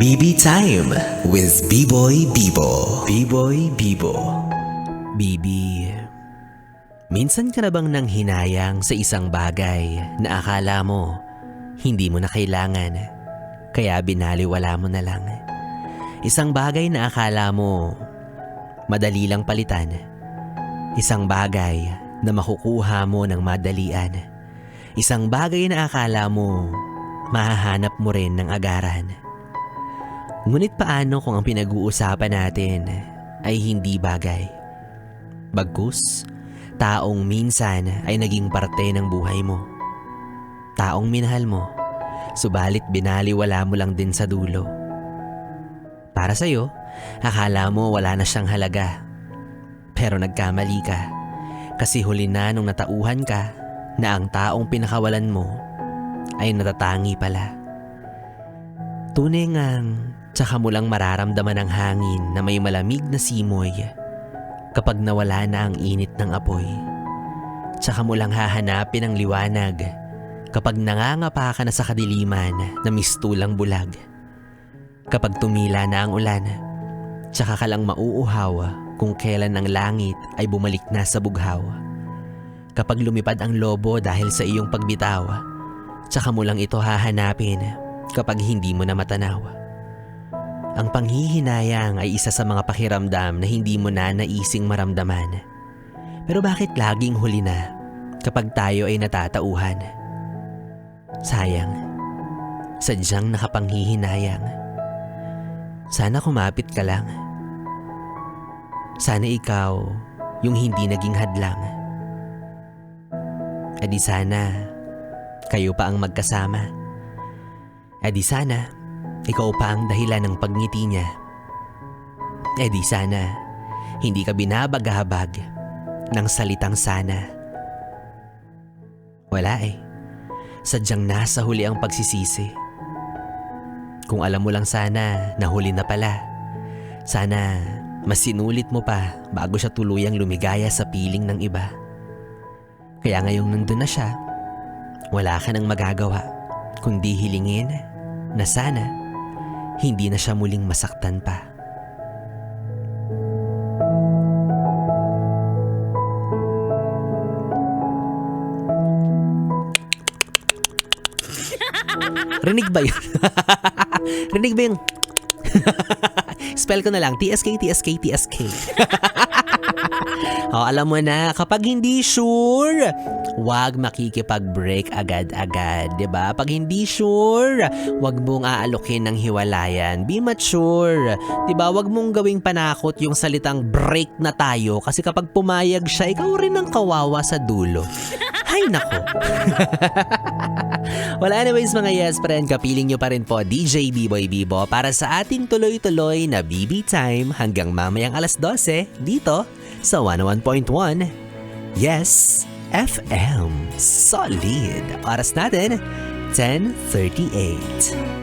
BB Time with B-Boy Bibo. B-Boy Bibo. Bibi, minsan ka na bang nanghinayang sa isang bagay na akala mo hindi mo na kailangan, kaya binaliwala mo na lang? Isang bagay na akala mo madali lang palitan. Isang bagay na makukuha mo ng madalian. Isang bagay na akala mo mahahanap mo rin ng agaran. Ngunit paano kung ang pinag-uusapan natin ay hindi bagay? Bagkus, taong minsan ay naging parte ng buhay mo. Taong minahal mo, subalit binaliwala mo lang din sa dulo. Para sa'yo, akala mo wala na siyang halaga. Pero nagkamali ka, kasi huli na nung natauhan ka na ang taong pinakawalan mo ay natatangi pala. Tunay ngang tsaka mo lang mararamdaman ang hangin na may malamig na simoy kapag nawala na ang init ng apoy. Tsaka mo lang hahanapin ang liwanag kapag nangangapa ka na sa kadiliman na mistulang bulag. Kapag tumila na ang ulan, tsaka ka lang mauuhaw kung kailan ang langit ay bumalik na sa bughaw. Kapag lumipad ang lobo dahil sa iyong pagbitaw, tsaka mo lang ito hahanapin kapag hindi mo na matanaw. Ang panghihinayang ay isa sa mga pakiramdam na hindi mo na naising maramdaman. Pero bakit laging huli na kapag tayo ay natatauhan? Sayang, sadyang nakapanghihinayang. Sana kumapit ka lang. Sana ikaw yung hindi naging hadlang. E di sana kayo pa ang magkasama. E di sana ikaw pa ang dahilan ng pagngiti niya. E di sana hindi ka binabaghabag ng salitang sana. Wala eh. Sadyang nasa huli ang pagsisisi. Kung alam mo lang sana na huli na pala, sana mas sinulit mo pa bago siya tuluyang lumigaya sa piling ng iba. Kaya ngayong nandun na siya, wala ka nang magagawa kundi hilingin na sana hindi na siya muling masaktan pa. Rinig ba yun? Rinig ba yung spell ko na lang, TSK, TSK, TSK. Alam mo na, kapag hindi sure, wag makikipag-break agad-agad, 'di ba? Pag hindi sure, wag mong aalokin ng hiwalayan. Be mature, 'di ba? Wag mong gawing panakot yung salitang break na tayo kasi kapag pumayag siya, ikaw rin ang kawawa sa dulo. Hay nako. Well, anyways mga yes friend, kapiling nyo pa rin po DJ B-Boy Bibo para sa ating tuloy-tuloy na BB Time hanggang mamayang alas 12 dito sa 101.1 Yes FM. Solid. Oras natin 10:38.